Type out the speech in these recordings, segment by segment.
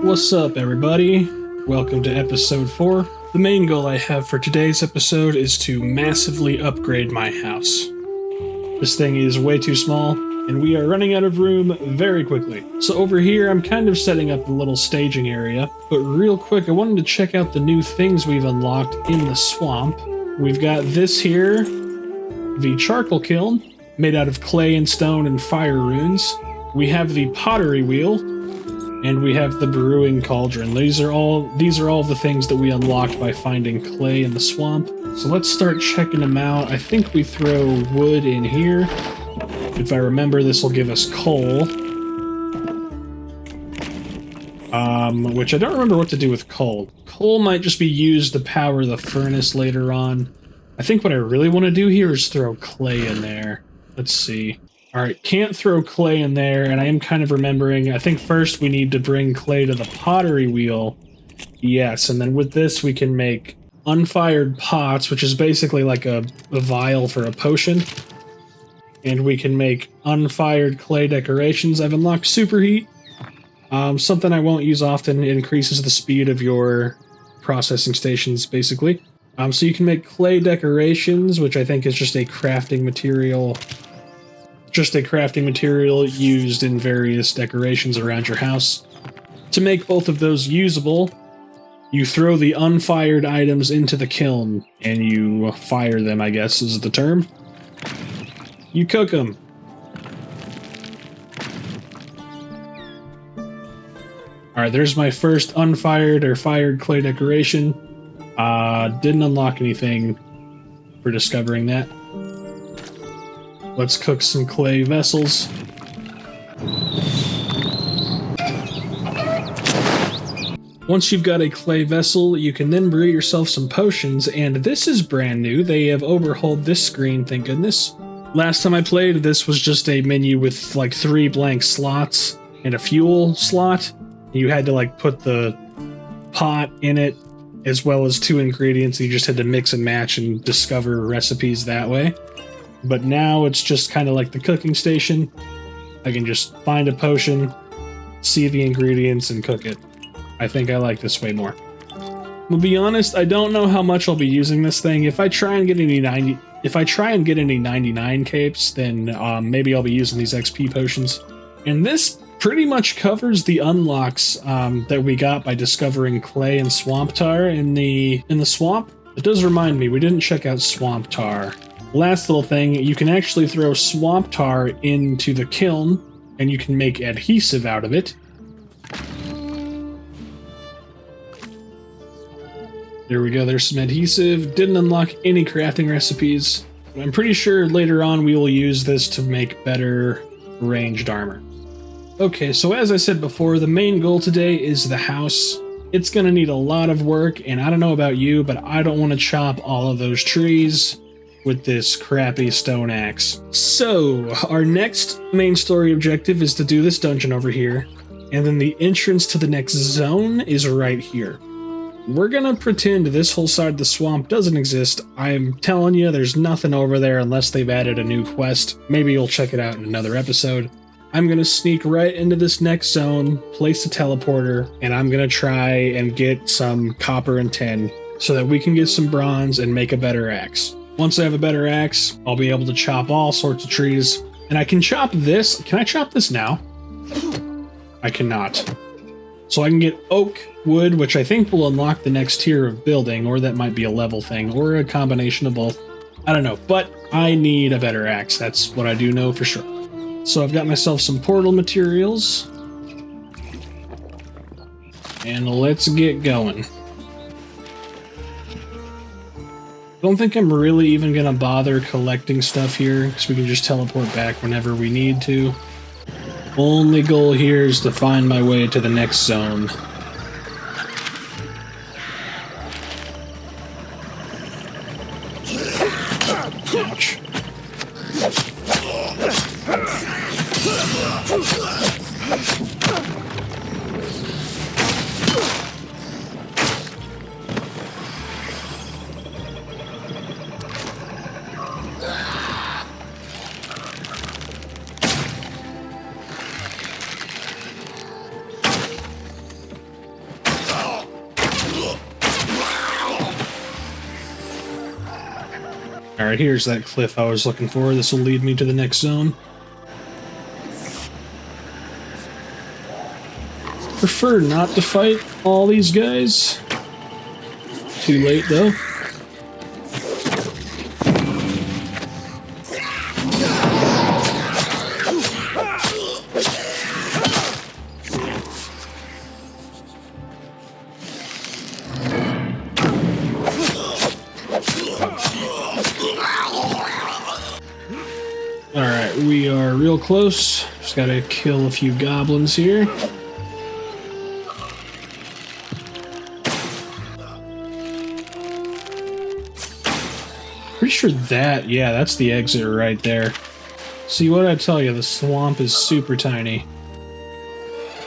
What's up, everybody? Welcome to episode 4. The main goal I have for today's episode is to massively upgrade my house. This thing is way too small, and we are running out of room very quickly. So over here, I'm kind of setting up a little staging area, but real quick, I wanted to check out the new things we've unlocked in the swamp. We've got this here, the charcoal kiln, made out of clay and stone and fire runes. We have the pottery wheel, and we have the brewing cauldron. These are all the things that we unlocked by finding clay in the swamp. So let's start checking them out. I think we throw wood in here. If I remember, this will give us coal. Which I don't remember what to do with coal. Coal might just be used to power the furnace later on. I think what I really want to do here is throw clay in there. Let's see. Alright, can't throw clay in there, and I am kind of remembering, I think first we need to bring clay to the pottery wheel. Yes, and then with this we can make unfired pots, which is basically like a vial for a potion. And we can make unfired clay decorations. I've unlocked superheat. Something I won't use often. It increases the speed of your processing stations, basically. So you can make clay decorations, which I think is just a crafting material. Just a crafting material used in various decorations around your house. To make both of those usable, you throw the unfired items into the kiln, and you fire them, I guess is the term. You cook them. Alright, there's my first unfired or fired clay decoration. Didn't unlock anything for discovering that. Let's cook some clay vessels. Once you've got a clay vessel, you can then brew yourself some potions, and this is brand new. They have overhauled this screen, thank goodness. Last time I played, this was just a menu with like 3 blank slots and a fuel slot. You had to like put the pot in it as well as 2 ingredients. You just had to mix and match and discover recipes that way. But now it's just kind of like the cooking station. I can just find a potion, see the ingredients, and cook it. I think I like this way more. To be honest, I don't know how much I'll be using this thing. If I try and get any 99 capes, then maybe I'll be using these XP potions. And this pretty much covers the unlocks that we got by discovering clay and swamp tar in the swamp. It does remind me, we didn't check out swamp tar. Last little thing, you can actually throw swamp tar into the kiln, and you can make adhesive out of it. There we go, there's some adhesive. Didn't unlock any crafting recipes. I'm pretty sure later on we will use this to make better ranged armor. Okay, so as I said before, the main goal today is the house. It's gonna need a lot of work, and I don't know about you, but I don't want to chop all of those trees with this crappy stone axe. So, our next main story objective is to do this dungeon over here, and then the entrance to the next zone is right here. We're gonna pretend this whole side of the swamp doesn't exist. I'm telling you, there's nothing over there unless they've added a new quest. Maybe you'll check it out in another episode. I'm gonna sneak right into this next zone, place a teleporter, and I'm gonna try and get some copper and tin so that we can get some bronze and make a better axe. Once I have a better axe, I'll be able to chop all sorts of trees. And I can chop this. Can I chop this now? I cannot. So I can get oak, wood, which I think will unlock the next tier of building, or that might be a level thing, or a combination of both. I don't know, but I need a better axe. That's what I do know for sure. So I've got myself some portal materials. And let's get going. I don't think I'm really even going to bother collecting stuff here, because we can just teleport back whenever we need to. Only goal here is to find my way to the next zone. Ouch. Alright, here's that cliff I was looking for. This will lead me to the next zone. Prefer not to fight all these guys. Too late, though. Alright, we are real close. Just gotta kill a few goblins here. Pretty sure that, yeah, that's the exit right there. See what I tell you, the swamp is super tiny.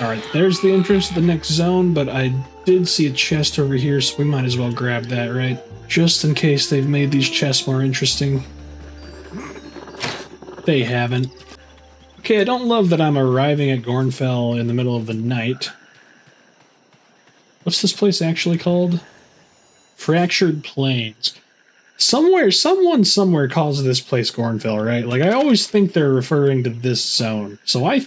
Alright, there's the entrance to the next zone, but I did see a chest over here, so we might as well grab that, right? Just in case they've made these chests more interesting. They haven't. Okay, I don't love that I'm arriving at Gornfell in the middle of the night. What's this place actually called? Fractured Plains. Someone somewhere calls this place Gornfell, right? Like, I always think they're referring to this zone. So I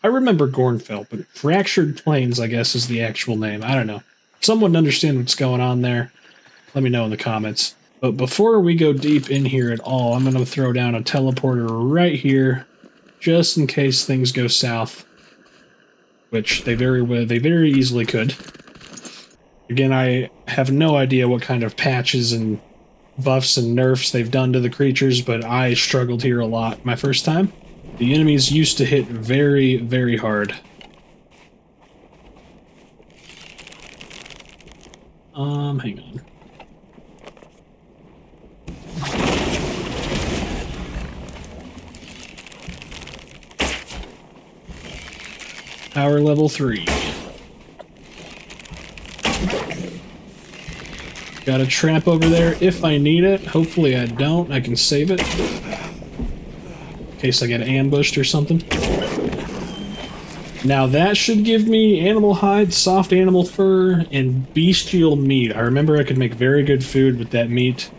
remember Gornfell, but Fractured Plains, I guess, is the actual name. I don't know. If someone understands what's going on there, let me know in the comments. But before we go deep in here at all, I'm going to throw down a teleporter right here, just in case things go south, which they very easily could. Again, I have no idea what kind of patches and buffs and nerfs they've done to the creatures, but I struggled here a lot my first time. The enemies used to hit very, very hard. Hang on. Power level 3. Got a trap over there if I need it. Hopefully I don't. I can save it. In case I get ambushed or something. Now that should give me animal hide, soft animal fur, and bestial meat. I remember I could make very good food with that meat.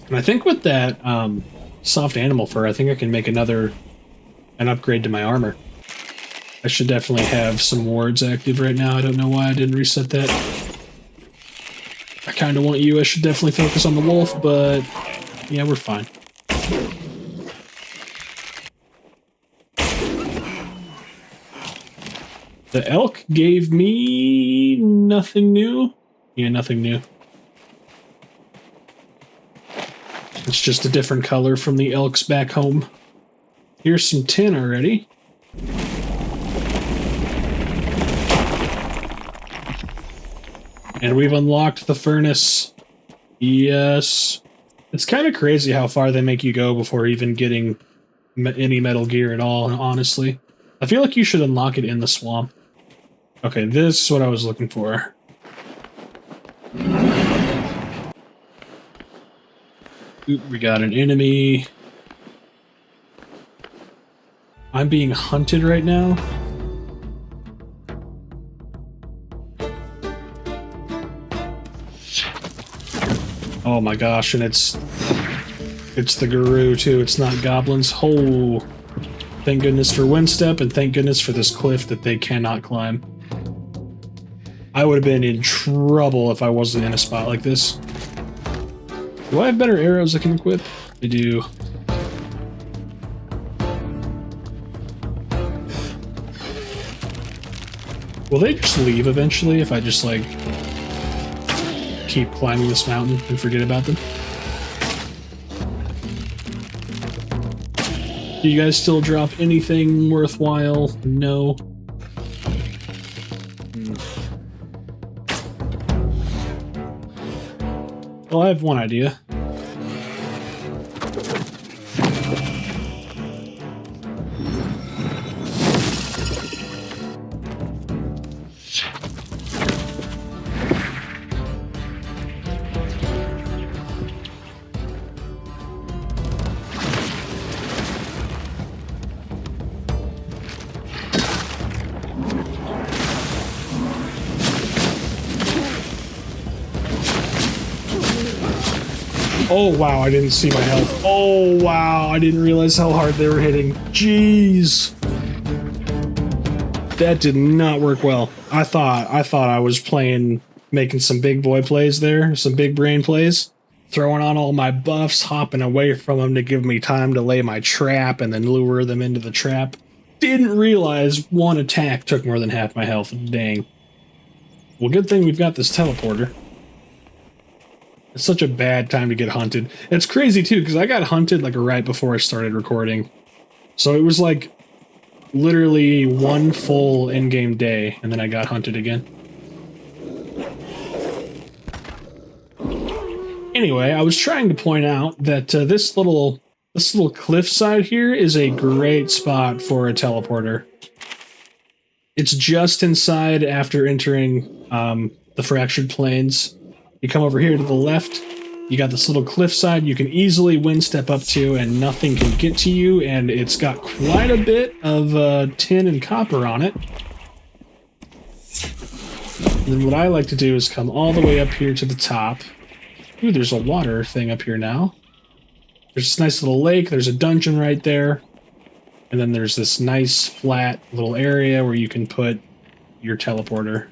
And I think with that soft animal fur, I think I can make an upgrade to my armor. I should definitely have some wards active right now. I don't know why I didn't reset that. I kind of want you. I should definitely focus on the wolf, but yeah, we're fine. The elk gave me nothing new. Yeah, nothing new. It's just a different color from the elks back home. Here's some tin already. And we've unlocked the furnace. Yes. It's kind of crazy how far they make you go before even getting any metal gear at all, honestly. I feel like you should unlock it in the swamp. Okay, this is what I was looking for. Oop, we got an enemy. I'm being hunted right now. Oh my gosh, and it's the guru too, it's not goblins. Oh, thank goodness for Windstep, and thank goodness for this cliff that they cannot climb. I would have been in trouble if I wasn't in a spot like this. Do I have better arrows I can equip? I do. Will they just leave eventually if I just, like, keep climbing this mountain and forget about them? Do you guys still drop anything worthwhile? No. Well, I have one idea. Oh, wow, I didn't see my health. Oh, wow, I didn't realize how hard they were hitting. Jeez. That did not work well. I thought I was making some big boy plays there, some big brain plays, throwing on all my buffs, hopping away from them to give me time to lay my trap and then lure them into the trap. Didn't realize one attack took more than half my health. Dang. Well, good thing we've got this teleporter. It's such a bad time to get hunted. It's crazy too, because I got hunted like right before I started recording. So it was like literally one full in-game day, and then I got hunted again. Anyway, I was trying to point out that this little cliffside here is a great spot for a teleporter. It's just inside after entering the fractured plains. You come over here to the left, you got this little cliffside you can easily wind step up to and nothing can get to you, and it's got quite a bit of tin and copper on it. And then what I like to do is come all the way up here to the top. Ooh, there's a water thing up here now. There's this nice little lake, there's a dungeon right there, and then there's this nice flat little area where you can put your teleporter.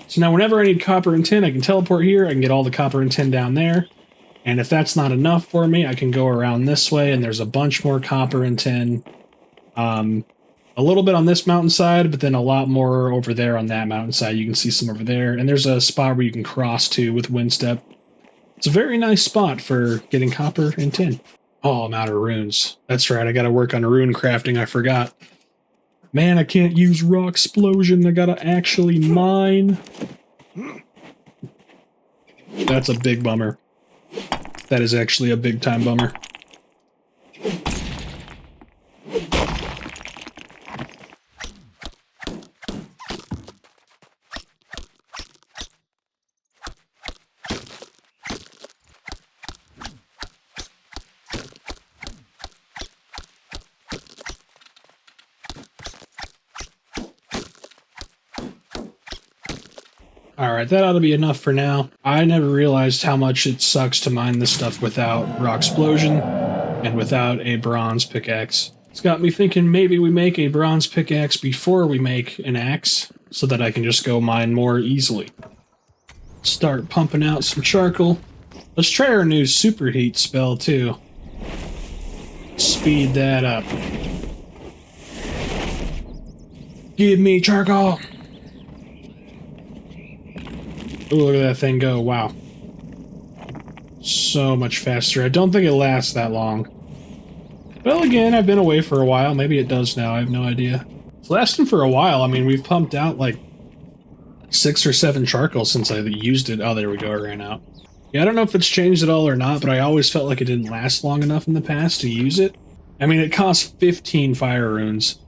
So now whenever I need copper and tin, I can teleport here, I can get all the copper and tin down there, and if that's not enough for me, I can go around this way, and there's a bunch more copper and tin. A little bit on this mountainside, but then a lot more over there on that mountainside. You can see some over there, and there's a spot where you can cross to with windstep. It's a very nice spot for getting copper and tin. Oh, I'm out of runes. That's right, I gotta work on rune crafting, I forgot. Man, I can't use raw explosion. I gotta actually mine. That's a big bummer. That is actually a big time bummer. Alright, that ought to be enough for now. I never realized how much it sucks to mine this stuff without raw explosion and without a bronze pickaxe. It's got me thinking maybe we make a bronze pickaxe before we make an axe, so that I can just go mine more easily. Start pumping out some charcoal. Let's try our new superheat spell too. Speed that up. Give me charcoal! Ooh, look at that thing go. Wow. So much faster. I don't think it lasts that long. Well, again, I've been away for a while. Maybe it does now. I have no idea. It's lasting for a while. I mean, we've pumped out like 6 or 7 charcoal since I used it. Oh, there we go. It ran out. Yeah, I don't know if it's changed at all or not, but I always felt like it didn't last long enough in the past to use it. I mean, it costs 15 fire runes.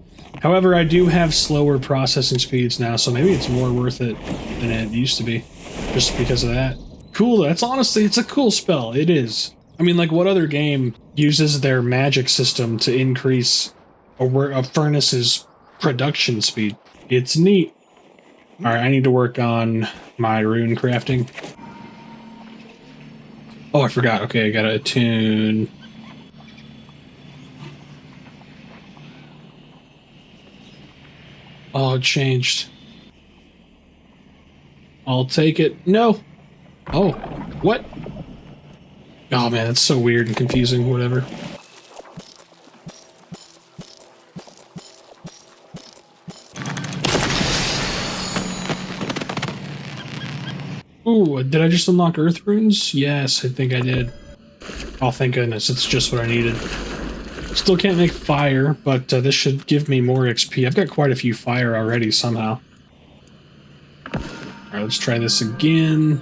However, I do have slower processing speeds now, so maybe it's more worth it than it used to be. Just because of that. Cool, that's honestly, it's a cool spell. It is. I mean, like, what other game uses their magic system to increase a furnace's production speed? It's neat. Alright, I need to work on my rune crafting. Oh, I forgot. Okay, I gotta attune. Oh, it changed. I'll take it. No! Oh, what? Oh man, that's so weird and confusing, whatever. Ooh, did I just unlock earth runes? Yes, I think I did. Oh, thank goodness, it's just what I needed. Still can't make fire, but this should give me more XP. I've got quite a few fire already somehow. Alright, let's try this again.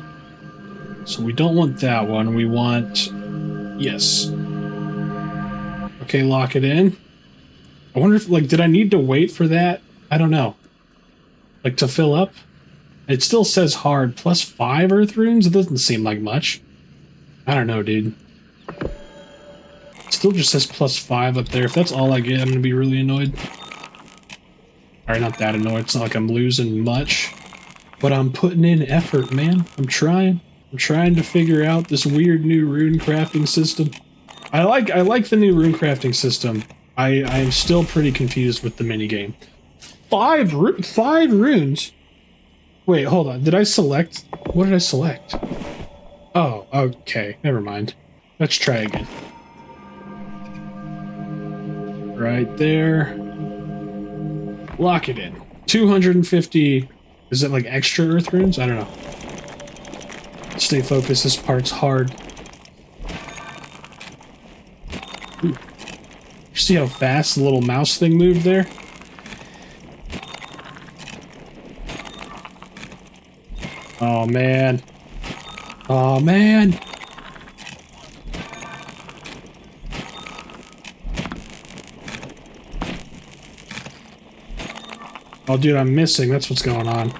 So we don't want that one, we want... Yes. Okay, lock it in. I wonder if, like, did I need to wait for that? I don't know. Like, to fill up? It still says hard, plus 5 earth runes? It doesn't seem like much. I don't know, dude. It still just says plus 5 up there. If that's all I get, I'm gonna be really annoyed. Alright, not that annoyed. It's not like I'm losing much. But I'm putting in effort, man. I'm trying. I'm trying to figure out this weird new rune crafting system. I like the new rune crafting system. I am still pretty confused with the minigame. 5 runes? Wait, hold on. Did I select? What did I select? Oh, okay. Never mind. Let's try again. Right there. Lock it in. 250. Is it like extra earth runes? I don't know. Stay focused. This part's hard. Ooh. See how fast the little mouse thing moved there? Oh, man. Oh, man. Oh, dude, I'm missing. That's what's going on.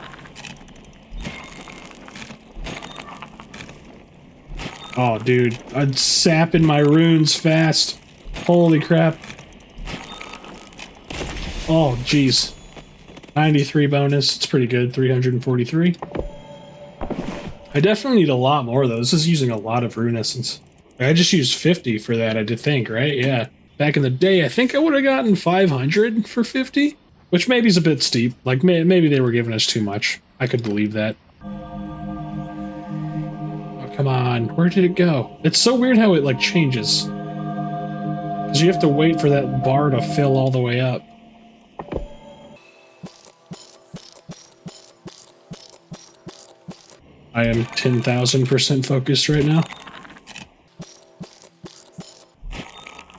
Oh, dude. I'm sapping my runes fast. Holy crap. Oh, jeez. 93 bonus. It's pretty good. 343. I definitely need a lot more, though. This is using a lot of rune essence. I just used 50 for that, I did think, right? Yeah. Back in the day, I think I would have gotten 500 for 50, which maybe is a bit steep. Like, maybe they were giving us too much. I could believe that. Oh, come on. Where did it go? It's so weird how it, like, changes. Because you have to wait for that bar to fill all the way up. I am 10,000% focused right now.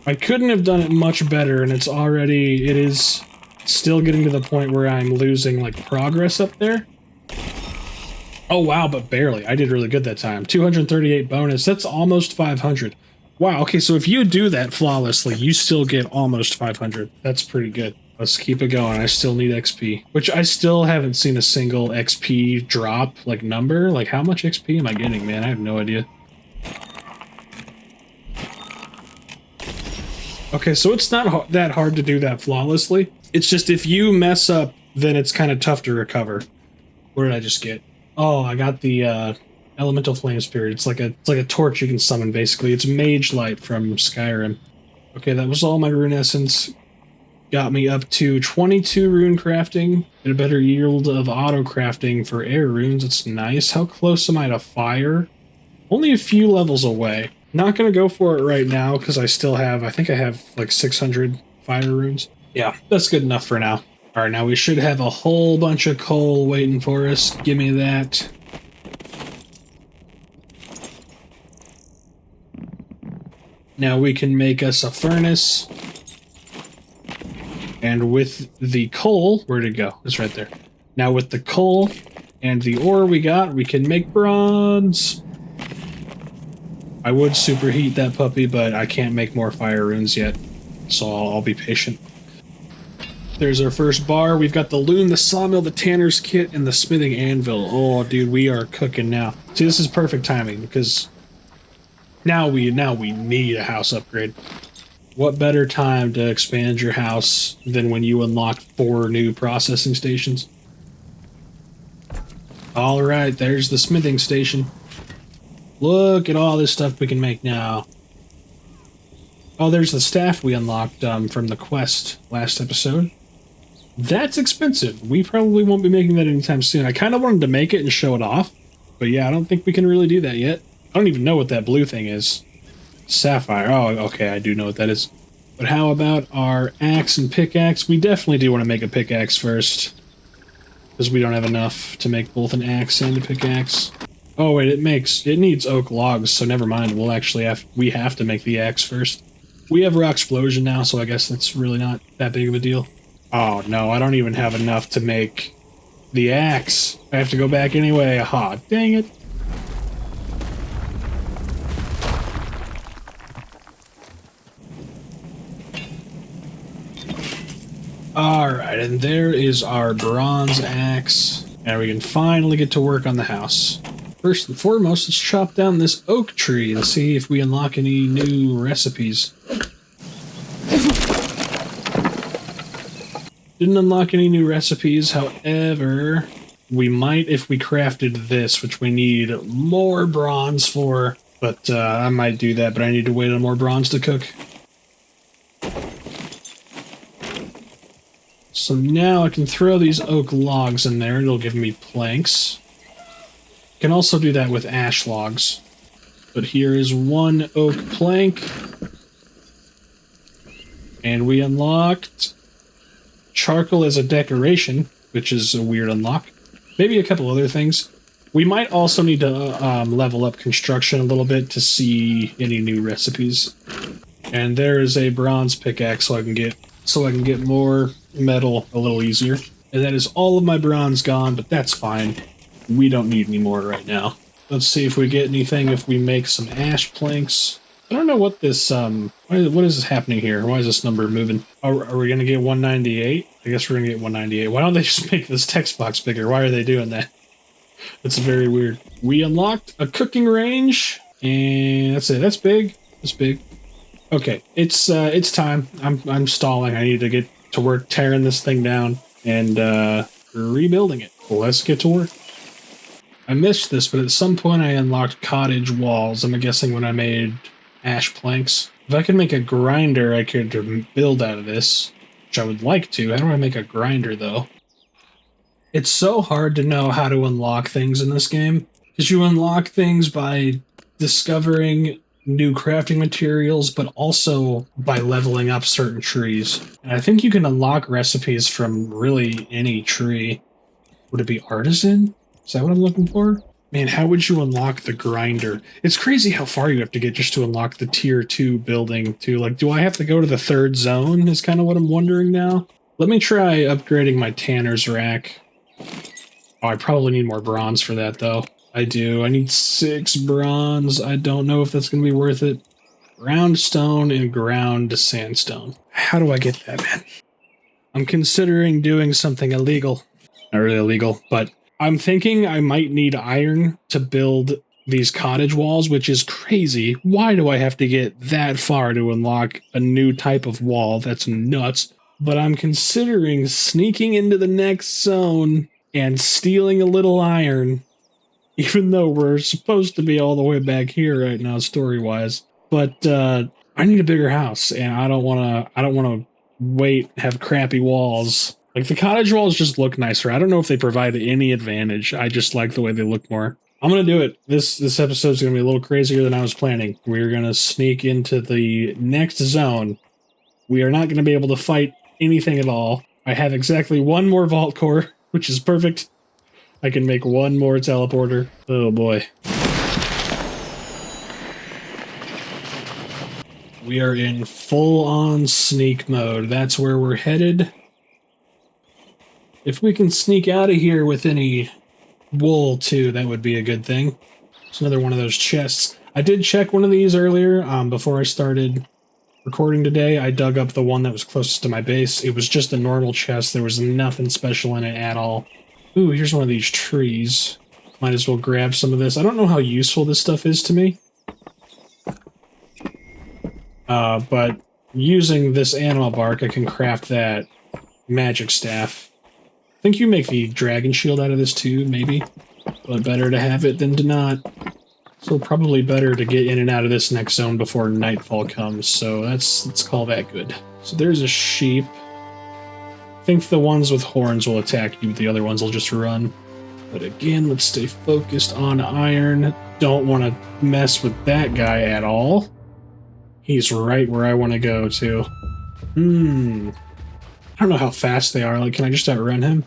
I couldn't have done it much better, and it is still getting to the point where I'm losing, like, progress up there. Oh, wow, but barely. I did really good that time. 238 bonus. That's almost 500. Wow, okay, so if you do that flawlessly, you still get almost 500. That's pretty good. Let's keep it going. I still need XP, which I still haven't seen a single XP drop, like, number. Like, how much XP am I getting, man? I have no idea. Okay, so it's not that hard to do that flawlessly. It's just if you mess up, then it's kind of tough to recover. What did I just get? Oh, I got the Elemental Flame Spirit. It's like a torch you can summon, basically. It's Mage Light from Skyrim. Okay, that was all my rune essence. Got me up to 22 rune crafting, and a better yield of auto crafting for air runes. It's nice. How close am I to fire? Only a few levels away. Not gonna go for it right now because I still have, I think I have like 600 fire runes. Yeah, that's good enough for now. All right, now we should have a whole bunch of coal waiting for us. Give me that. Now we can make us a furnace. And with the coal, where'd it go? It's right there. Now with the coal and the ore we got, we can make bronze. I would superheat that puppy, but I can't make more fire runes yet, so I'll be patient. There's our first bar. We've got the loom, the sawmill, the tanner's kit, and the smithing anvil. Oh, dude, we are cooking now. See, this is perfect timing because now we need a house upgrade. What better time to expand your house than when you unlock 4 new processing stations? All right, there's the smithing station. Look at all this stuff we can make now. Oh, there's the staff we unlocked from the quest last episode. That's expensive. We probably won't be making that anytime soon. I kind of wanted to make it and show it off, but yeah, I don't think we can really do that yet. I don't even know what that blue thing is. Sapphire. Oh, okay, I do know what that is. But how about our axe and pickaxe? We definitely do want to make a pickaxe first, because we don't have enough to make both an axe and a pickaxe. Oh wait, it needs oak logs, so never mind. We have to make the axe first. We have rock explosion now, so I guess that's really not that big of a deal. Oh no, I don't even have enough to make the axe. I have to go back anyway. Aha, dang it. Alright, and there is our bronze axe. And we can finally get to work on the house. First and foremost, let's chop down this oak tree and see if we unlock any new recipes. Didn't unlock any new recipes, however, We might if we crafted this, which we need more bronze for, but I might do that, but I need to wait on more bronze to cook. So now I can throw these oak logs in there. It'll give me planks. I can also do that with ash logs. But here is one oak plank. And we unlocked charcoal as a decoration, which is a weird unlock. Maybe a couple other things. We might also need to level up construction a little bit to see any new recipes. And there is a bronze pickaxe so I can get more metal a little easier. And that is all of my bronze gone, but that's fine. We don't need any more right now. Let's see if we get anything if we make some ash planks. I don't know what this, what is happening here? Why is this number moving? Are we going to get 198? I guess we're going to get 198. Why don't they just make this text box bigger? Why are they doing that? It's very weird. We unlocked a cooking range, and that's it. That's big. That's big. Okay, it's time. I'm stalling. I need to get to work tearing this thing down and rebuilding it. Let's get to work. I missed this, but at some point I unlocked cottage walls. I'm guessing when I made ash planks. If I could make a grinder, I could build out of this, which I would like to. How do I make a grinder, though? It's so hard to know how to unlock things in this game, because you unlock things by discovering new crafting materials, but also by leveling up certain trees. And I think you can unlock recipes from really any tree. Would it be artisan? Is that what I'm looking for? Man, how would you unlock the grinder? It's crazy how far you have to get just to unlock the tier 2 building, too. Like, do I have to go to the 3rd zone is kind of what I'm wondering now. Let me try upgrading my tanner's rack. Oh, I probably need more bronze for that, though. I do. I need 6 bronze. I don't know if that's going to be worth it. Ground stone and ground sandstone. How do I get that, man? I'm considering doing something illegal. Not really illegal, but I'm thinking I might need iron to build these cottage walls, which is crazy. Why do I have to get that far to unlock a new type of wall? That's nuts. But I'm considering sneaking into the next zone and stealing a little iron, even though we're supposed to be all the way back here right now, story-wise. But I need a bigger house, and I don't want to wait, have crappy walls. Like, the cottage walls just look nicer. I don't know if they provide any advantage. I just like the way they look more. I'm going to do it. This episode's going to be a little crazier than I was planning. We're going to sneak into the next zone. We are not going to be able to fight anything at all. I have exactly one more vault core, which is perfect. I can make one more teleporter. Oh boy. We are in full-on sneak mode. That's where we're headed. If we can sneak out of here with any wool, too, that would be a good thing. It's another one of those chests. I did check one of these earlier, before I started recording today. I dug up the one that was closest to my base. It was just a normal chest. There was nothing special in it at all. Ooh, here's one of these trees. Might as well grab some of this. I don't know how useful this stuff is to me. But using this animal bark, I can craft that magic staff. I think you make the dragon shield out of this too, maybe. But better to have it than to not. So probably better to get in and out of this next zone before nightfall comes. So let's call that good. So there's a sheep. I think the ones with horns will attack you, but the other ones will just run. But again, let's stay focused on iron. Don't want to mess with that guy at all. He's right where I want to go to. I don't know how fast they are. Like, can I just outrun him?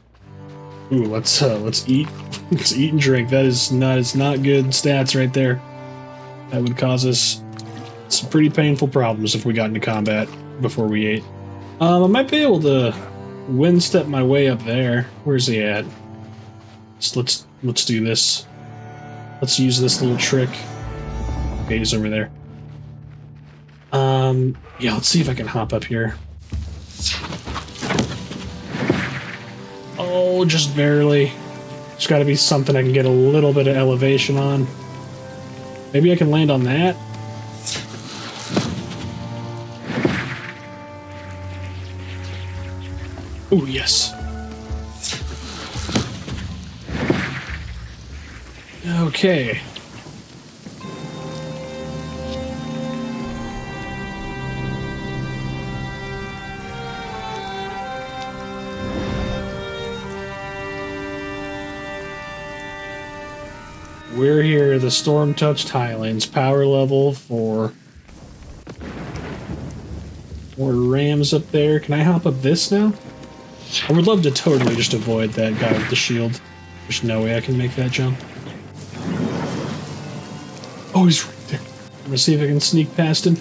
Ooh, let's eat. Let's eat and drink. That is not good stats right there. That would cause us some pretty painful problems if we got into combat before we ate. I might be able to wind step my way up there. Where's he at? So let's do this. Let's use this little trick. Okay, he's over there. Yeah, let's see if I can hop up here. Oh, just barely. There's got to be something I can get a little bit of elevation on. Maybe I can land on that? Oh, yes. Okay. We're here at the Storm-Touched Highlands, power level 4. More rams up there. Can I hop up this now? I would love to totally just avoid that guy with the shield. There's no way I can make that jump. Oh, he's right there. I'm gonna see if I can sneak past him.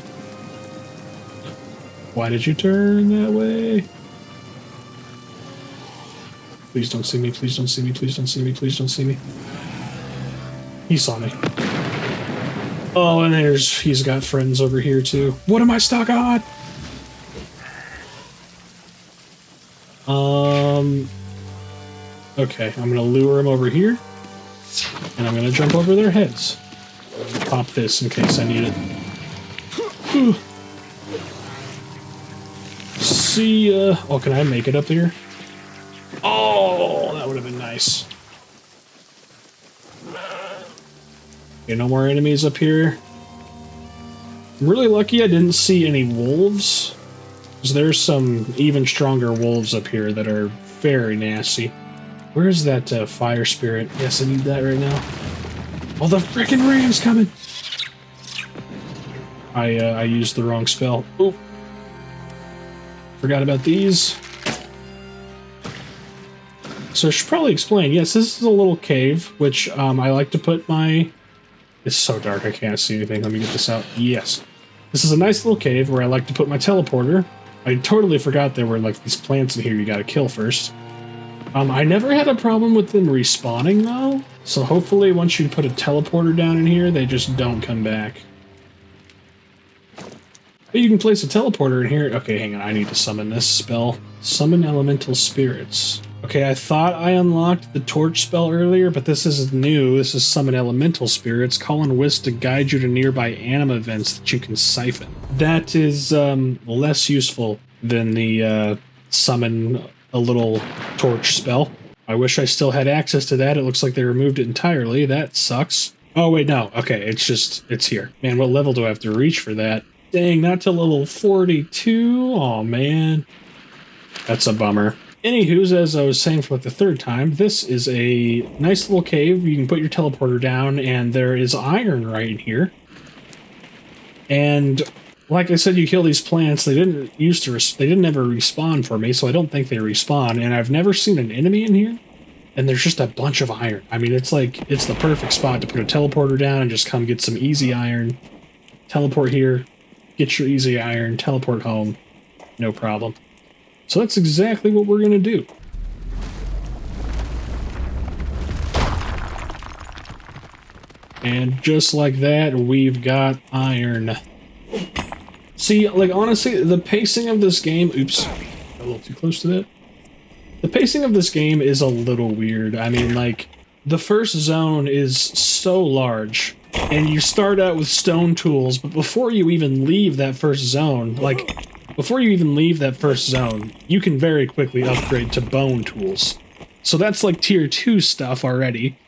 Why did you turn that way? Please don't see me, please don't see me, please don't see me, please don't see me. He saw me. Oh, and he's got friends over here too. What am I stuck on? Okay, I'm gonna lure him over here, and I'm gonna jump over their heads. Pop this in case I need it. Whew. See, oh, can I make it up here? Oh, that would have been nice. Okay, no more enemies up here. I'm really lucky I didn't see any wolves, because there's some even stronger wolves up here that are very nasty. Where's that fire spirit? Yes, I need that right now. Oh, the frickin' ram's coming! I used the wrong spell. Oop. Forgot about these. So I should probably explain. Yes, this is a little cave, which I like to put my... It's so dark I can't see anything. Let me get this out. Yes. This is a nice little cave where I like to put my teleporter. I totally forgot there were like these plants in here you gotta kill first. I never had a problem with them respawning though, so hopefully once you put a teleporter down in here, they just don't come back. But you can place a teleporter in here. Okay, hang on, I need to summon this spell. Summon elemental spirits. Okay, I thought I unlocked the torch spell earlier, but this is new. This is summon elemental spirits. Call on wisp to guide you to nearby anima events that you can siphon. That is less useful than the summon a little torch spell. I wish I still had access to that. It looks like they removed it entirely. That sucks. Oh wait, no. Okay, it's here. Man, what level do I have to reach for that? Dang, not to level 42. Oh man. That's a bummer. Anywho's, as I was saying for like the third time, this is a nice little cave. You can put your teleporter down, and there is iron right in here. And like I said, you kill these plants. They didn't ever respawn for me, so I don't think they respawn. And I've never seen an enemy in here. And there's just a bunch of iron. I mean, it's like it's the perfect spot to put a teleporter down and just come get some easy iron. Teleport here, get your easy iron, teleport home, no problem. So that's exactly what we're going to do. And just like that, we've got iron. See, like, honestly, the pacing of this game... Oops, a little too close to that. The pacing of this game is a little weird. I mean, like, the first zone is so large, and you start out with stone tools, but before you even leave that first zone, you can very quickly upgrade to bone tools. So that's like tier 2 stuff already.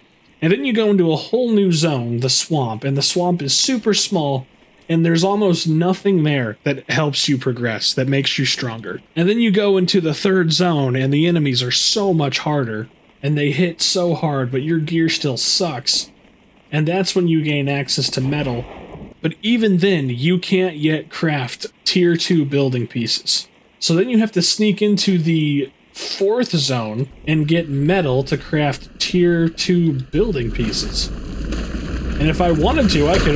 And then you go into a whole new zone, the swamp, and the swamp is super small, and there's almost nothing there that helps you progress, that makes you stronger. And then you go into the third zone, and the enemies are so much harder, and they hit so hard, but your gear still sucks. And that's when you gain access to metal. But even then, you can't yet craft tier 2 building pieces. So then you have to sneak into the 4th zone and get metal to craft tier 2 building pieces. And if I wanted to, I could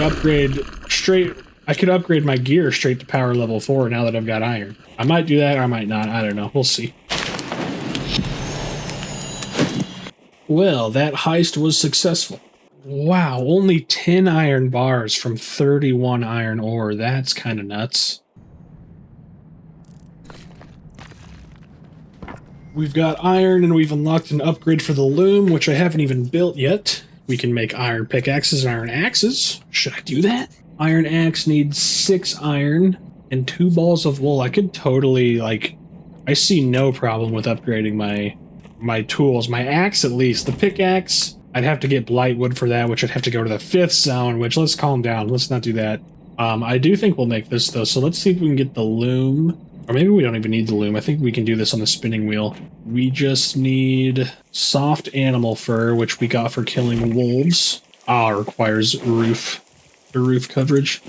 upgrade my gear straight to power level 4 now that I've got iron. I might do that or I might not, I don't know, we'll see. Well, that heist was successful. Wow, only 10 iron bars from 31 iron ore. That's kind of nuts. We've got iron and we've unlocked an upgrade for the loom, which I haven't even built yet. We can make iron pickaxes and iron axes. Should I do that? Iron axe needs 6 iron and 2 balls of wool. I could totally, like, I see no problem with upgrading my tools. My axe, at least. The pickaxe, I'd have to get Blightwood for that, which I'd have to go to the 5th zone, which, let's calm down. Let's not do that. I do think we'll make this, though, so let's see if we can get the loom. Or maybe we don't even need the loom. I think we can do this on the spinning wheel. We just need soft animal fur, which we got for killing wolves. It requires roof coverage.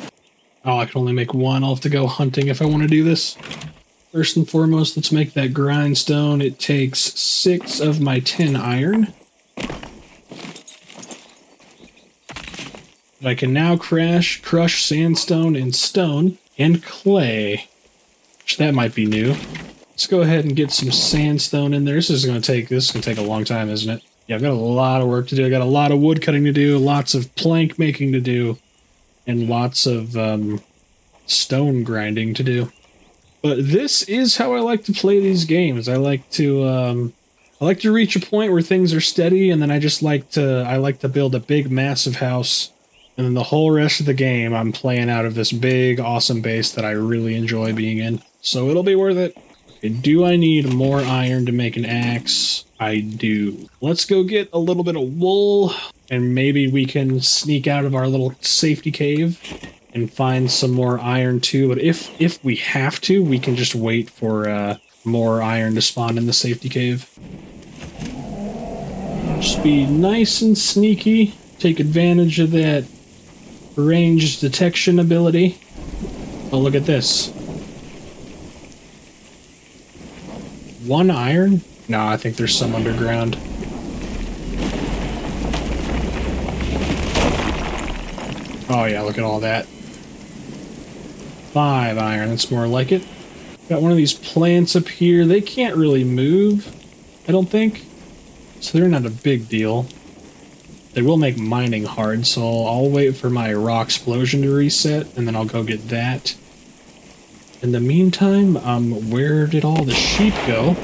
I can only make one. I'll have to go hunting if I want to do this. First and foremost, let's make that grindstone. It takes 6 of my 10 iron. I can now crush sandstone and stone and clay. Which that might be new. Let's go ahead and get some sandstone in there. This is gonna take a long time, isn't it? Yeah, I've got a lot of work to do. I got a lot of wood cutting to do, lots of plank making to do, and lots of stone grinding to do. But this is how I like to play these games. I like to reach a point where things are steady, and then I like to build a big, massive house. And then the whole rest of the game, I'm playing out of this big, awesome base that I really enjoy being in. So it'll be worth it. Okay, do I need more iron to make an axe? I do. Let's go get a little bit of wool, and maybe we can sneak out of our little safety cave and find some more iron too. But if we have to, we can just wait for more iron to spawn in the safety cave. Just be nice and sneaky. Take advantage of that range detection ability. Oh, look at this. 1 iron? No, I think there's some underground. Oh yeah, look at all that. 5 iron, that's more like it. Got one of these plants up here. They can't really move, I don't think. So they're not a big deal. They will make mining hard, so I'll wait for my rock explosion to reset, and then I'll go get that. In the meantime, where did all the sheep go?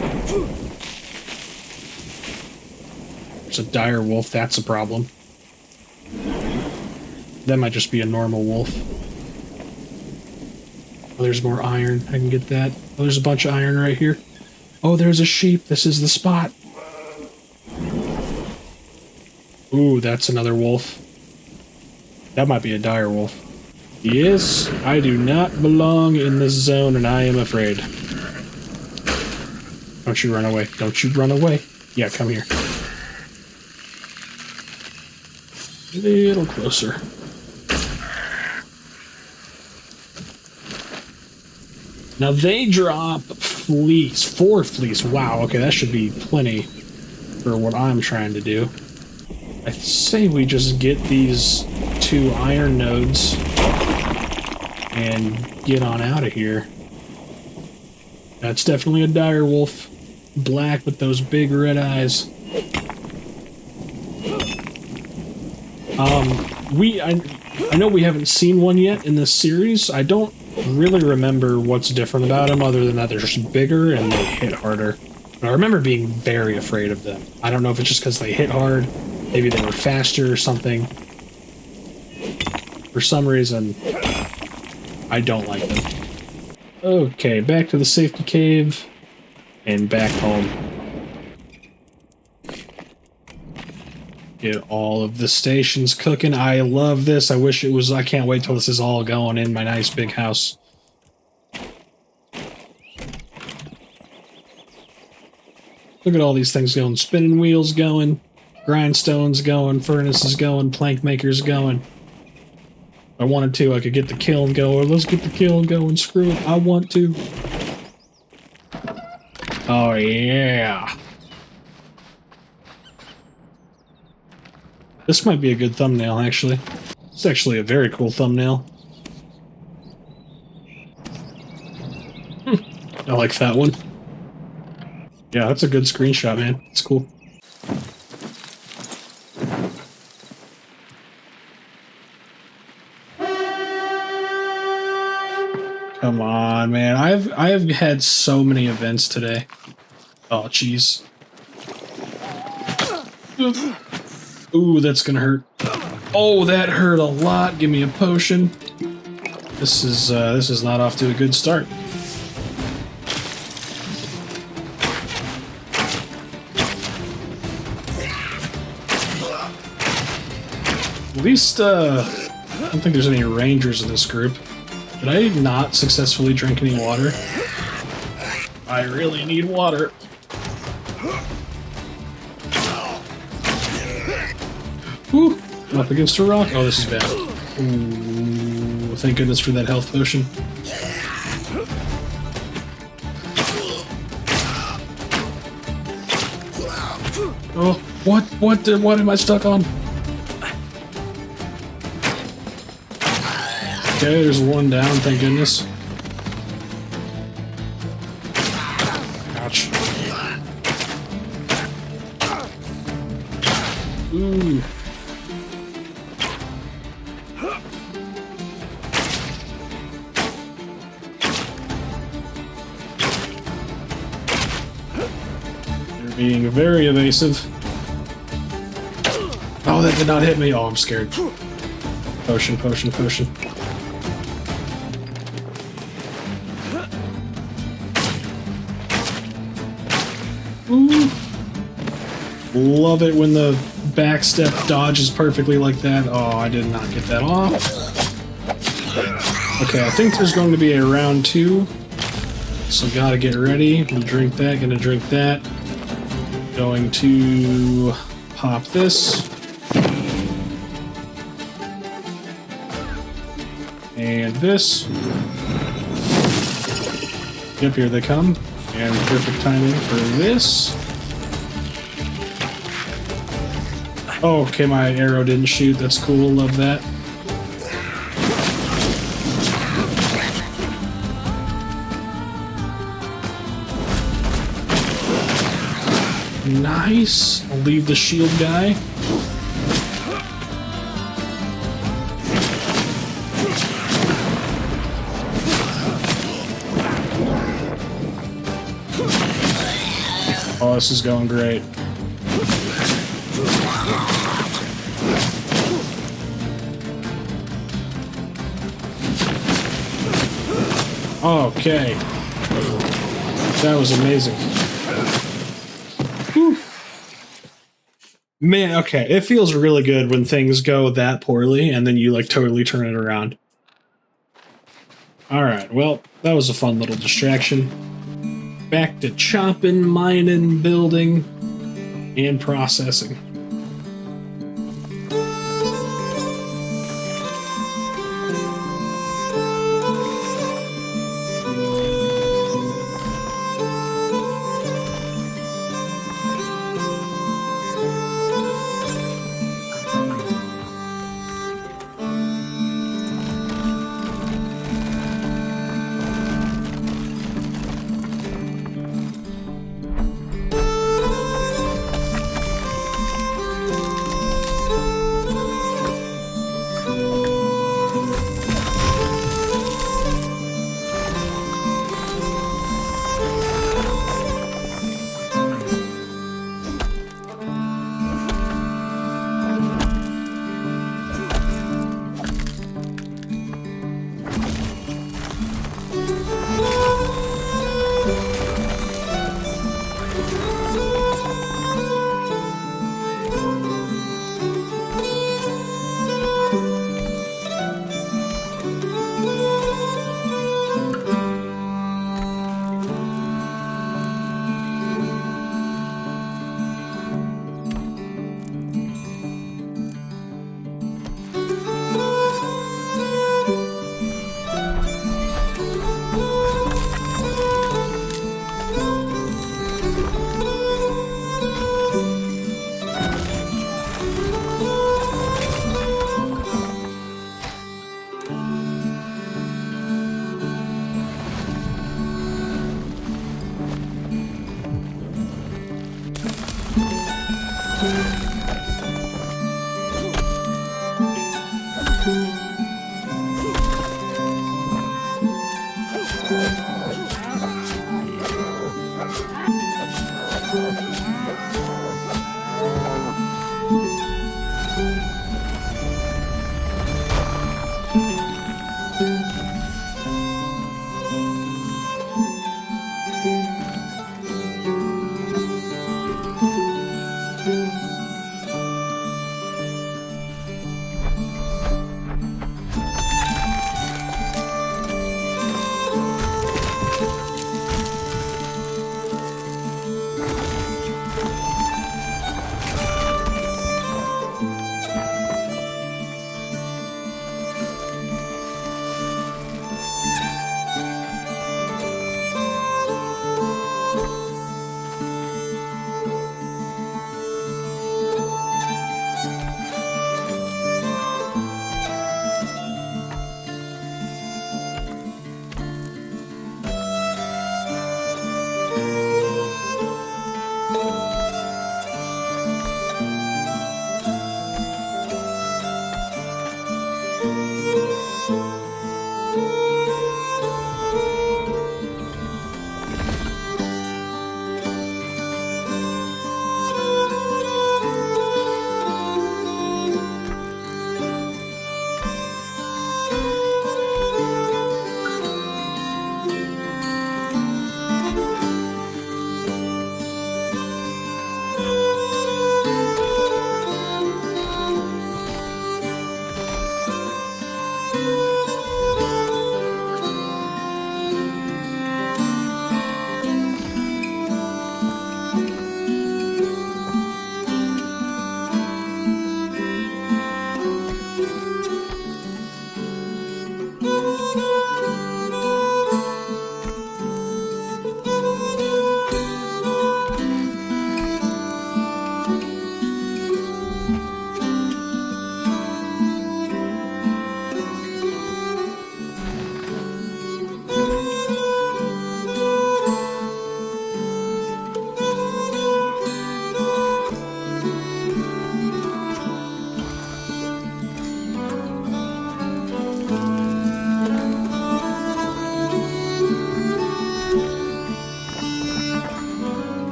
There's a dire wolf, that's a problem. That might just be a normal wolf. Oh, there's more iron, I can get that. Oh, there's a bunch of iron right here. Oh, there's a sheep, this is the spot. Ooh, that's another wolf. That might be a dire wolf. Yes, I do not belong in this zone, and I am afraid. Don't you run away. Don't you run away. Yeah, come here. A little closer. Now they drop fleece. 4 fleece. Wow, okay, that should be plenty for what I'm trying to do. I say we just get these 2 iron nodes and get on out of here. That's definitely a dire wolf. Black with those big red eyes. I know we haven't seen one yet in this series. I don't really remember what's different about them other than that they're just bigger and they hit harder. But I remember being very afraid of them. I don't know if it's just because they hit hard. Maybe they were faster or something. For some reason, I don't like them. Okay, back to the safety cave and back home. Get all of the stations cooking. I love this. I wish it was. I can't wait till this is all going in my nice big house. Look at all these things going. Spinning wheels going. Grindstones going, furnaces going, plank makers going. If I wanted to, I could get the kiln going. Let's get the kiln going. Screw it. I want to. Oh, yeah. This might be a good thumbnail, actually. It's actually a very cool thumbnail. I like that one. Yeah, that's a good screenshot, man. It's cool. Come on, man. I have had so many events today. Oh, jeez. Ooh, that's gonna hurt. Oh, that hurt a lot. Give me a potion. This is not off to a good start. At least, I don't think there's any rangers in this group. Did I not successfully drink any water? I really need water. Whew, up against a rock. Oh, this is bad. Ooh, thank goodness for that health potion. Oh, what am I stuck on? Okay, there's one down, thank goodness. Ouch. Ooh. They're being very evasive. Oh, that did not hit me. Oh, I'm scared. Potion, potion, potion. Ooh. Love it when the backstep dodges perfectly like that. Oh, I did not get that off. Okay, I think there's going to be a round 2. So gotta get ready. Gonna drink that, gonna drink that. Going to pop this. And this. Yep, here they come. And perfect timing for this. Oh, okay, my arrow didn't shoot. That's cool. Love that. Nice. I'll leave the shield guy. Oh, this is going great. Okay. That was amazing. Whew. Man, okay. It feels really good when things go that poorly and then you like totally turn it around. Alright, well, that was a fun little distraction. Back to chopping, mining, building, and processing.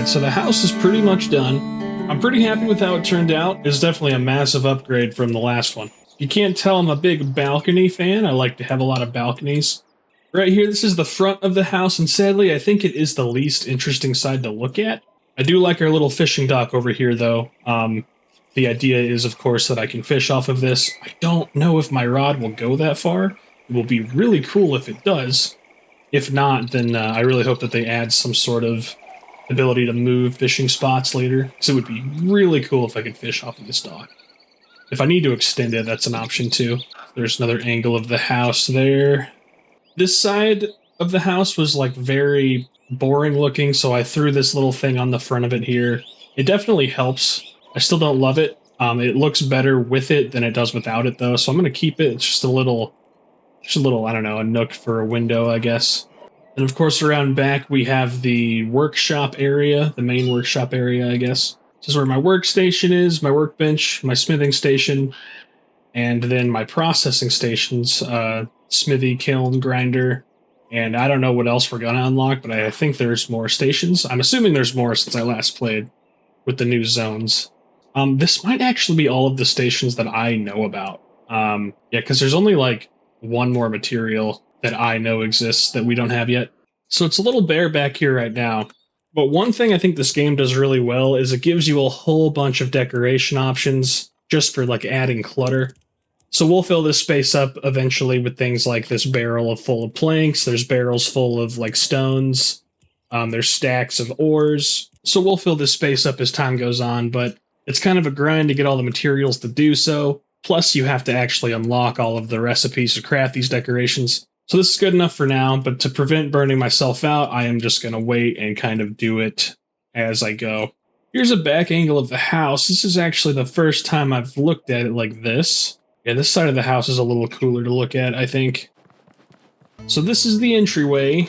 Alright, so the house is pretty much done. I'm pretty happy with how it turned out. It's definitely a massive upgrade from the last one. You can't tell I'm a big balcony fan. I like to have a lot of balconies. Right here, this is the front of the house, and sadly, I think it is the least interesting side to look at. I do like our little fishing dock over here, though. The idea is, of course, that I can fish off of this. I don't know if my rod will go that far. It will be really cool if it does. If not, then I really hope that they add some sort of ability to move fishing spots later, because it would be really cool if I could fish off of this dock. If I need to extend it, that's an option too. There's another angle of the house there. This side of the house was like very boring looking, so I threw this little thing on the front of it here. It definitely helps. I still don't love it. It looks better with it than it does without it though, so I'm going to keep it. It's just a little, I don't know, a nook for a window, I guess. And of course, around back, we have the workshop area, the main workshop area, I guess. This is where my workstation is, my workbench, my smithing station, and then my processing stations, smithy, kiln, grinder, and I don't know what else we're going to unlock, but I think there's more stations. I'm assuming there's more since I last played with the new zones. This might actually be all of the stations that I know about. Yeah, because there's only like one more material that I know exists that we don't have yet. So it's a little bare back here right now. But one thing I think this game does really well is it gives you a whole bunch of decoration options just for like adding clutter. So we'll fill this space up eventually with things like this barrel full of planks. There's barrels full of like stones. There's stacks of ores. So we'll fill this space up as time goes on, but it's kind of a grind to get all the materials to do so. Plus you have to actually unlock all of the recipes to craft these decorations. So this is good enough for now, but to prevent burning myself out, I am just going to wait and kind of do it as I go. Here's a back angle of the house. This is actually the first time I've looked at it like this. Yeah, this side of the house is a little cooler to look at, I think. So this is the entryway,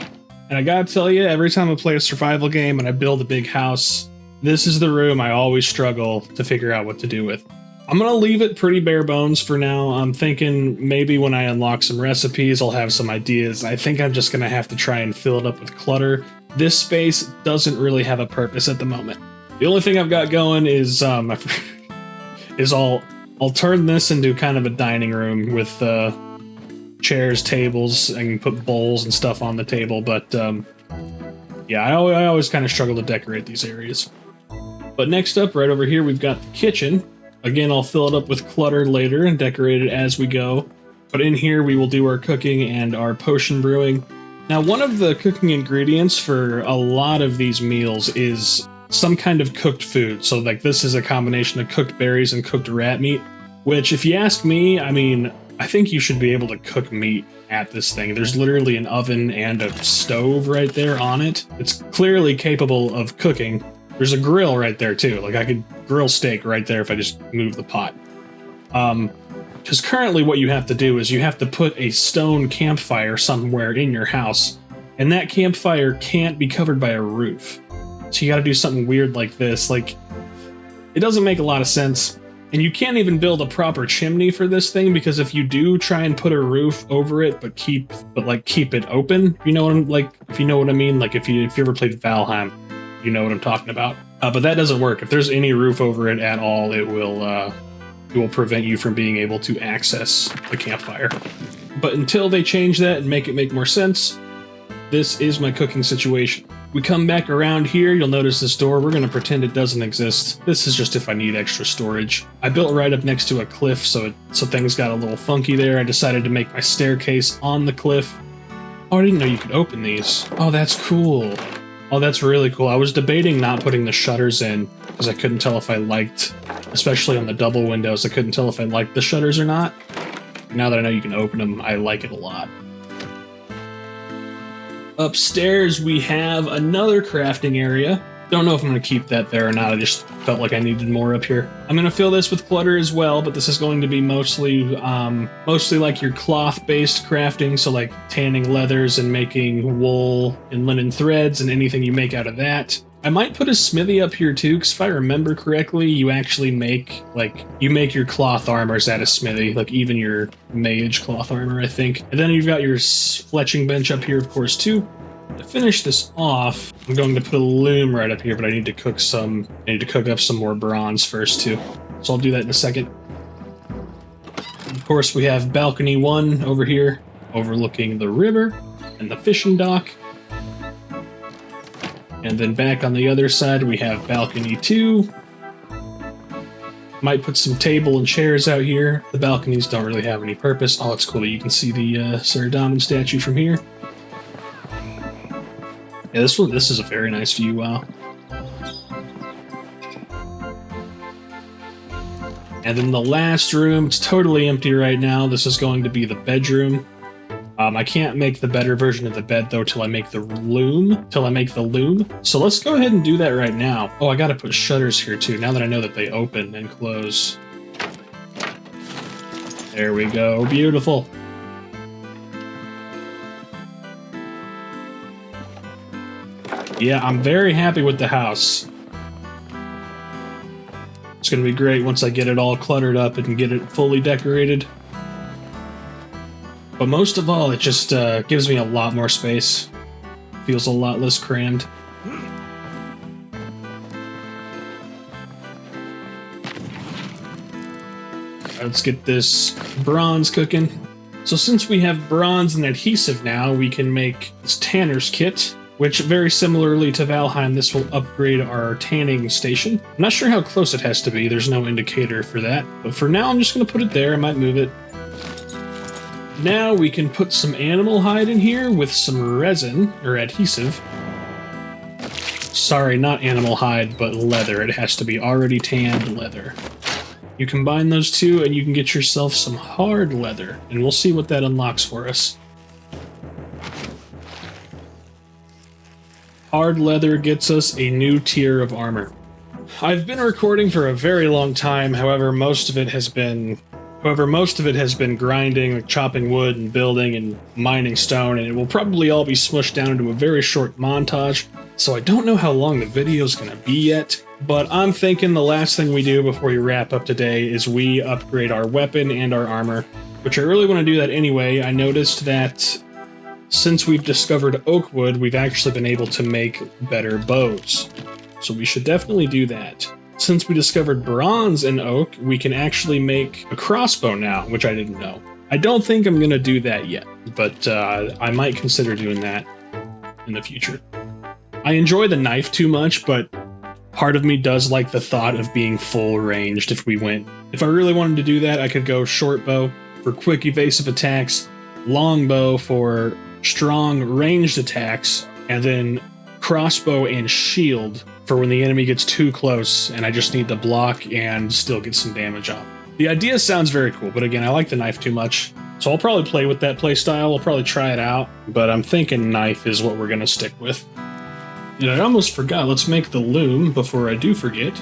and I gotta tell you, every time I play a survival game and I build a big house, this is the room I always struggle to figure out what to do with. I'm going to leave it pretty bare bones for now. I'm thinking maybe when I unlock some recipes, I'll have some ideas. I think I'm just going to have to try and fill it up with clutter. This space doesn't really have a purpose at the moment. The only thing I've got going is I'll turn this into kind of a dining room with chairs, tables, and put bowls and stuff on the table. But yeah, I always kind of struggle to decorate these areas. But next up, right over here, we've got the kitchen. Again, I'll fill it up with clutter later and decorate it as we go. But in here, we will do our cooking and our potion brewing. Now, one of the cooking ingredients for a lot of these meals is some kind of cooked food. So, like, this is a combination of cooked berries and cooked rat meat, which, if you ask me, I mean, I think you should be able to cook meat at this thing. There's literally an oven and a stove right there on it. It's clearly capable of cooking. There's a grill right there, too. Like, I could grill steak right there if I just move the pot. Because currently what you have to do is you have to put a stone campfire somewhere in your house, and that campfire can't be covered by a roof. So you gotta do something weird like this. Like, it doesn't make a lot of sense. And you can't even build a proper chimney for this thing, because if you do try and put a roof over it, but keep it open, if you know what I mean? Like, if you ever played Valheim, you know what I'm talking about. But that doesn't work. If there's any roof over it at all, it will prevent you from being able to access the campfire. But until they change that and make it make more sense, this is my cooking situation. We come back around here, you'll notice this door. We're going to pretend it doesn't exist. This is just if I need extra storage. I built right up next to a cliff, so things got a little funky there. I decided to make my staircase on the cliff. Oh, I didn't know you could open these. Oh, that's cool. Oh, that's really cool. I was debating not putting the shutters in because I couldn't tell if I liked, especially on the double windows, I couldn't tell if I liked the shutters or not. Now that I know you can open them, I like it a lot. Upstairs, we have another crafting area. Don't know if I'm going to keep that there or not. I just felt like I needed more up here. I'm going to fill this with clutter as well, but this is going to be mostly like your cloth-based crafting, so like tanning leathers and making wool and linen threads and anything you make out of that. I might put a smithy up here too, because if I remember correctly, you actually make your cloth armors at a smithy, like even your mage cloth armor, I think. And then you've got your fletching bench up here, of course, too. To finish this off, I'm going to put a loom right up here, but I need to cook up some more bronze first too. So I'll do that in a second. Of course, we have balcony 1 over here, overlooking the river and the fishing dock. And then back on the other side, we have balcony 2. Might put some table and chairs out here. The balconies don't really have any purpose. Oh, it's cool that you can see the Dowdun statue from here. Yeah, this is a very nice view, wow. And then the last room, it's totally empty right now. This is going to be the bedroom. I can't make the better version of the bed though till I make the loom. So let's go ahead and do that right now. Oh, I gotta put shutters here too, now that I know that they open and close. There we go, beautiful. Yeah, I'm very happy with the house. It's gonna be great once I get it all cluttered up and get it fully decorated. But most of all, it just gives me a lot more space. Feels a lot less crammed. Let's get this bronze cooking. So since we have bronze and adhesive now, we can make this tanner's kit, which very similarly to Valheim, this will upgrade our tanning station. I'm not sure how close it has to be, there's no indicator for that. But for now, I'm just gonna put it there, I might move it. Now we can put some animal hide in here with some resin, or adhesive. Sorry, not animal hide, but leather. It has to be already tanned leather. You combine those two and you can get yourself some hard leather, and we'll see what that unlocks for us. Hard leather gets us a new tier of armor. I've been recording for a very long time, however most of it has been grinding, like chopping wood and building and mining stone, and it will probably all be smushed down into a very short montage, so I don't know how long the video's gonna be yet, but I'm thinking the last thing we do before we wrap up today is we upgrade our weapon and our armor, which I really want to do that anyway. I noticed that since we've discovered oak wood, we've actually been able to make better bows, so we should definitely do that. Since we discovered bronze and oak, we can actually make a crossbow now, which I didn't know. I don't think I'm going to do that yet, but I might consider doing that in the future. I enjoy the knife too much, but part of me does like the thought of being full ranged if I really wanted to do that, I could go short bow for quick evasive attacks, long bow for strong ranged attacks, and then crossbow and shield for when the enemy gets too close and I just need to block and still get some damage off. The idea sounds very cool, but again, I like the knife too much, so I'll probably play with that playstyle. I'll probably try it out, but I'm thinking knife is what we're going to stick with. And I almost forgot, let's make the loom before I do forget.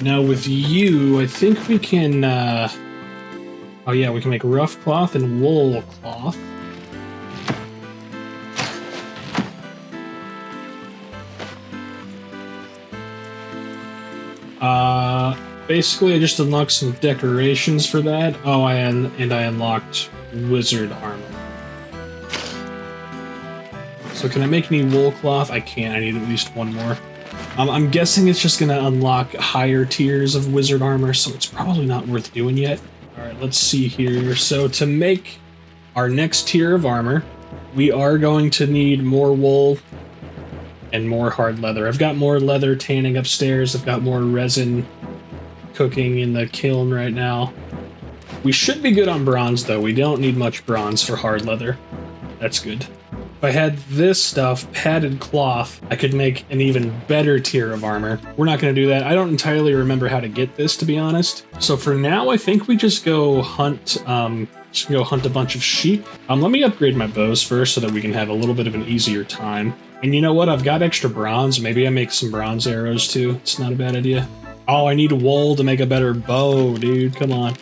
Now with you, I think we can, oh yeah, we can make rough cloth and wool cloth. Basically, I just unlocked some decorations for that. Oh, I unlocked wizard armor. So can I make any wool cloth? I can't. I need at least one more. I'm guessing it's just going to unlock higher tiers of wizard armor, so it's probably not worth doing yet. Alright, let's see here. So to make our next tier of armor, we are going to need more wool and more hard leather. I've got more leather tanning upstairs. I've got more resin cooking in the kiln right now. We should be good on bronze, though. We don't need much bronze for hard leather. That's good. If I had this stuff, padded cloth, I could make an even better tier of armor. We're not going to do that. I don't entirely remember how to get this, to be honest. So for now, I think we just go hunt a bunch of sheep. Let me upgrade my bows first so that we can have a little bit of an easier time. And you know what? I've got extra bronze. Maybe I make some bronze arrows too. It's not a bad idea. Oh, I need wool to make a better bow, dude. Come on.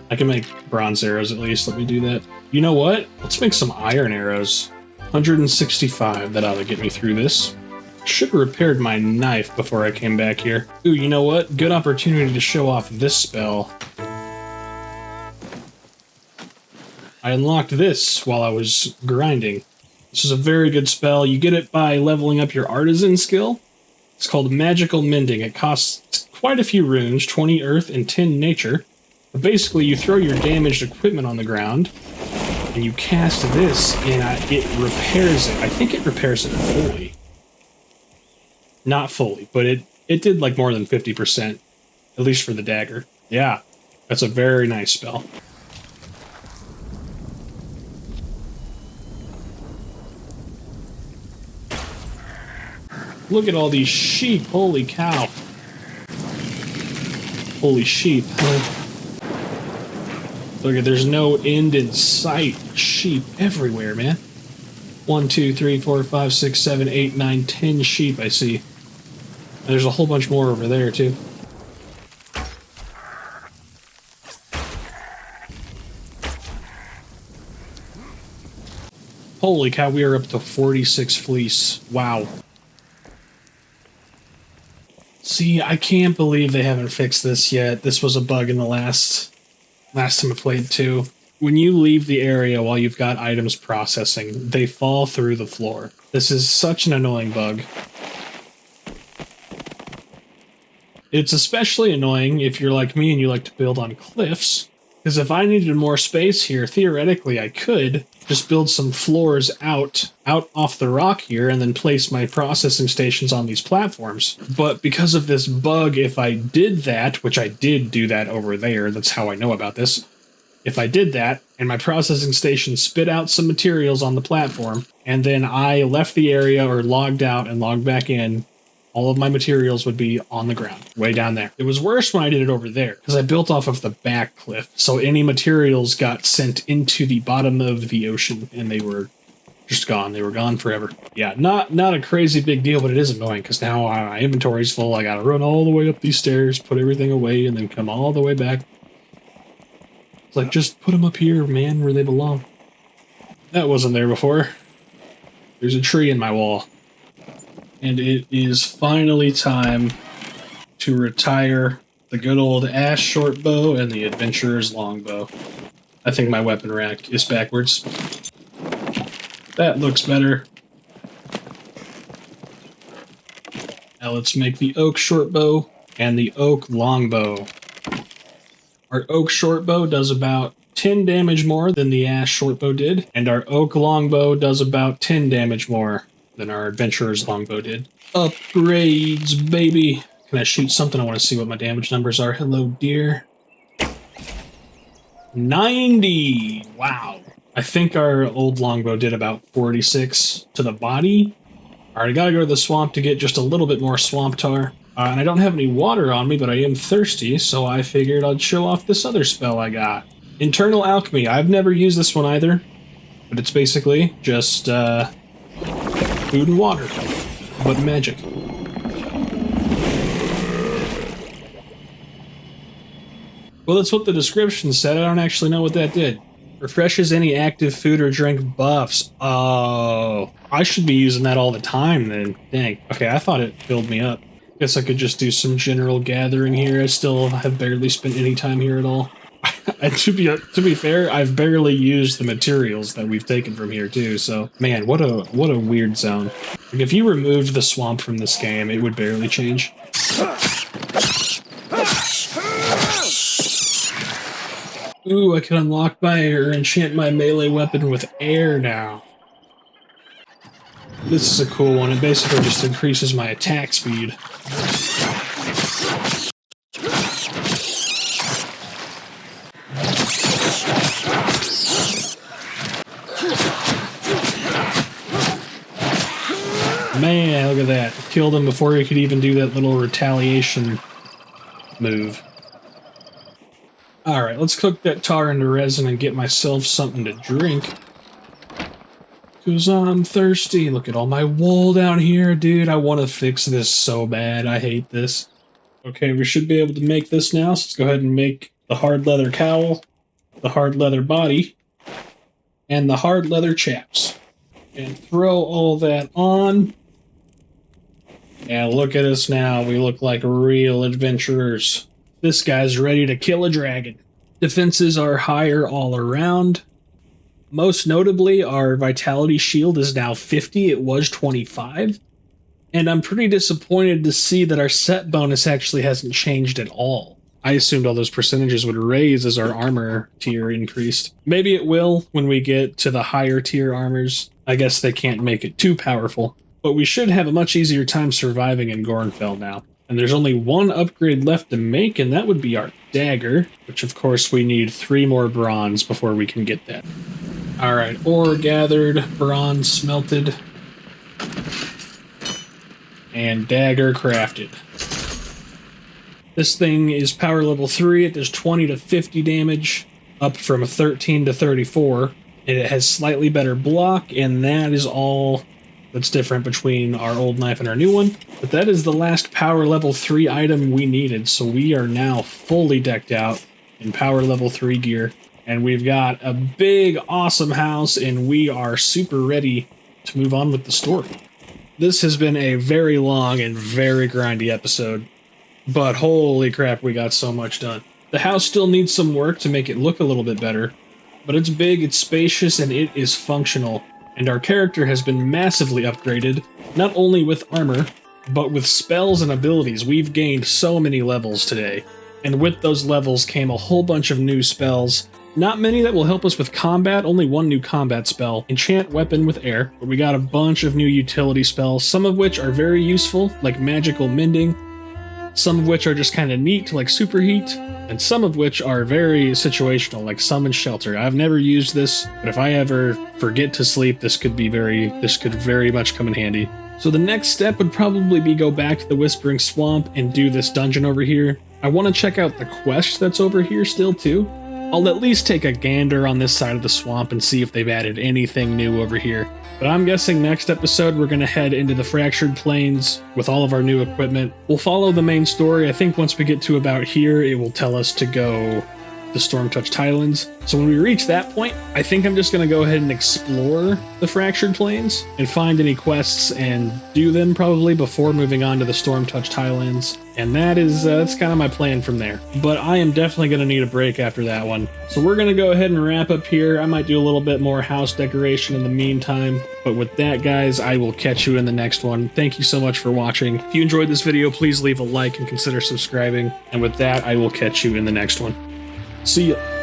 I can make bronze arrows at least. Let me do that. You know what? Let's make some iron arrows. 165. That ought to get me through this. Should have repaired my knife before I came back here. Ooh, you know what? Good opportunity to show off this spell. I unlocked this while I was grinding. This is a very good spell. You get it by leveling up your artisan skill. It's called Magical Mending. It costs quite a few runes, 20 earth and 10 nature. But basically, you throw your damaged equipment on the ground, and you cast this, and it repairs it. I think it repairs it fully. Not fully, but it did like more than 50%, at least for the dagger. Yeah, that's a very nice spell. Look at all these sheep. Holy cow. Holy sheep. Look at, there's no end in sight. Sheep everywhere, man. 1, 2, 3, 4, 5, 6, 7, 8, 9, 10 sheep I see. And there's a whole bunch more over there, too. Holy cow, we are up to 46 fleece. Wow. See, I can't believe they haven't fixed this yet. This was a bug in the last time I played too. When you leave the area while you've got items processing, they fall through the floor. This is such an annoying bug. It's especially annoying if you're like me and you like to build on cliffs, because if I needed more space here, theoretically I could just build some floors out off the rock here and then place my processing stations on these platforms. But because of this bug, if I did that, which I did do that over there, that's how I know about this. If I did that and my processing station spit out some materials on the platform and then I left the area or logged out and logged back in, all of my materials would be on the ground, way down there. It was worse when I did it over there, because I built off of the back cliff, so any materials got sent into the bottom of the ocean, and they were just gone. They were gone forever. Yeah, not a crazy big deal, but it is annoying, because now my inventory's full. I gotta run all the way up these stairs, put everything away, and then come all the way back. It's like, just put them up here, man, where they belong. That wasn't there before. There's a tree in my wall. And it is finally time to retire the good old Ash shortbow and the Adventurer's longbow. I think my weapon rack is backwards. That looks better. Now let's make the oak shortbow and the oak longbow. Our oak shortbow does about 10 damage more than the Ash shortbow did, and our oak longbow does about 10 damage more than our Adventurer's longbow did. Upgrades, baby! Can I shoot something? I want to see what my damage numbers are. Hello, dear. 90! Wow. I think our old longbow did about 46 to the body. Alright, I gotta go to the swamp to get just a little bit more swamp tar. And I don't have any water on me, but I am thirsty, so I figured I'd show off this other spell I got. Internal Alchemy. I've never used this one either, but it's basically just, food and water, but magic. Well, that's what the description said. I don't actually know what that did. Refreshes any active food or drink buffs. Oh, I should be using that all the time then. Dang. Okay, I thought it filled me up. Guess I could just do some general gathering here. I still have barely spent any time here at all. And to be fair, I've barely used the materials that we've taken from here too. So, man, what a weird zone. Like, if you removed the swamp from this game, it would barely change. Ooh, I can unlock or enchant my melee weapon with air now. This is a cool one. It basically just increases my attack speed. Man, look at that. Killed him before he could even do that little retaliation move. Alright, let's cook that tar into resin and get myself something to drink. Because I'm thirsty. Look at all my wool down here, dude. I want to fix this so bad. I hate this. Okay, we should be able to make this now, so let's go ahead and make the hard leather cowl, the hard leather body, and the hard leather chaps. And throw all that on. And look at us now. We look like real adventurers. This guy's ready to kill a dragon. Defenses are higher all around. Most notably, our vitality shield is now 50. It was 25. And I'm pretty disappointed to see that our set bonus actually hasn't changed at all. I assumed all those percentages would raise as our armor tier increased. Maybe it will when we get to the higher tier armors. I guess they can't make it too powerful. But we should have a much easier time surviving in Gornfell now. And there's only one upgrade left to make, and that would be our dagger, which of course we need 3 more bronze before we can get that. Alright, ore gathered, bronze smelted, and dagger crafted. This thing is power level 3, it does 20 to 50 damage, up from 13 to 34, and it has slightly better block, and that is all that's different between our old knife and our new one. But that is the last power level 3 item we needed, so we are now fully decked out in power level 3 gear, and we've got a big, awesome house, and we are super ready to move on with the story. This has been a very long and very grindy episode, but holy crap, we got so much done. The house still needs some work to make it look a little bit better, but it's big, it's spacious, and it is functional. And our character has been massively upgraded, not only with armor, but with spells and abilities. We've gained so many levels today, and with those levels came a whole bunch of new spells. Not many that will help us with combat, only one new combat spell, Enchant Weapon with Air, but we got a bunch of new utility spells, some of which are very useful, like Magical Mending, some of which are just kind of neat, like Superheat, and some of which are very situational, like Summon Shelter. I've never used this, but if I ever forget to sleep, this could very much come in handy. So the next step would probably be go back to the Whispering Swamp and do this dungeon over here. I want to check out the quest that's over here still too. I'll at least take a gander on this side of the swamp and see if they've added anything new over here. But I'm guessing next episode we're going to head into the Fractured Plains with all of our new equipment. We'll follow the main story. I think once we get to about here, it will tell us to go the Storm-Touched Highlands. So when we reach that point, I think I'm just going to go ahead and explore the Fractured Plains and find any quests and do them probably before moving on to the Storm-Touched Highlands. And that's kind of my plan from there. But I am definitely going to need a break after that one. So we're going to go ahead and wrap up here. I might do a little bit more house decoration in the meantime. But with that, guys, I will catch you in the next one. Thank you so much for watching. If you enjoyed this video, please leave a like and consider subscribing. And with that, I will catch you in the next one. See ya.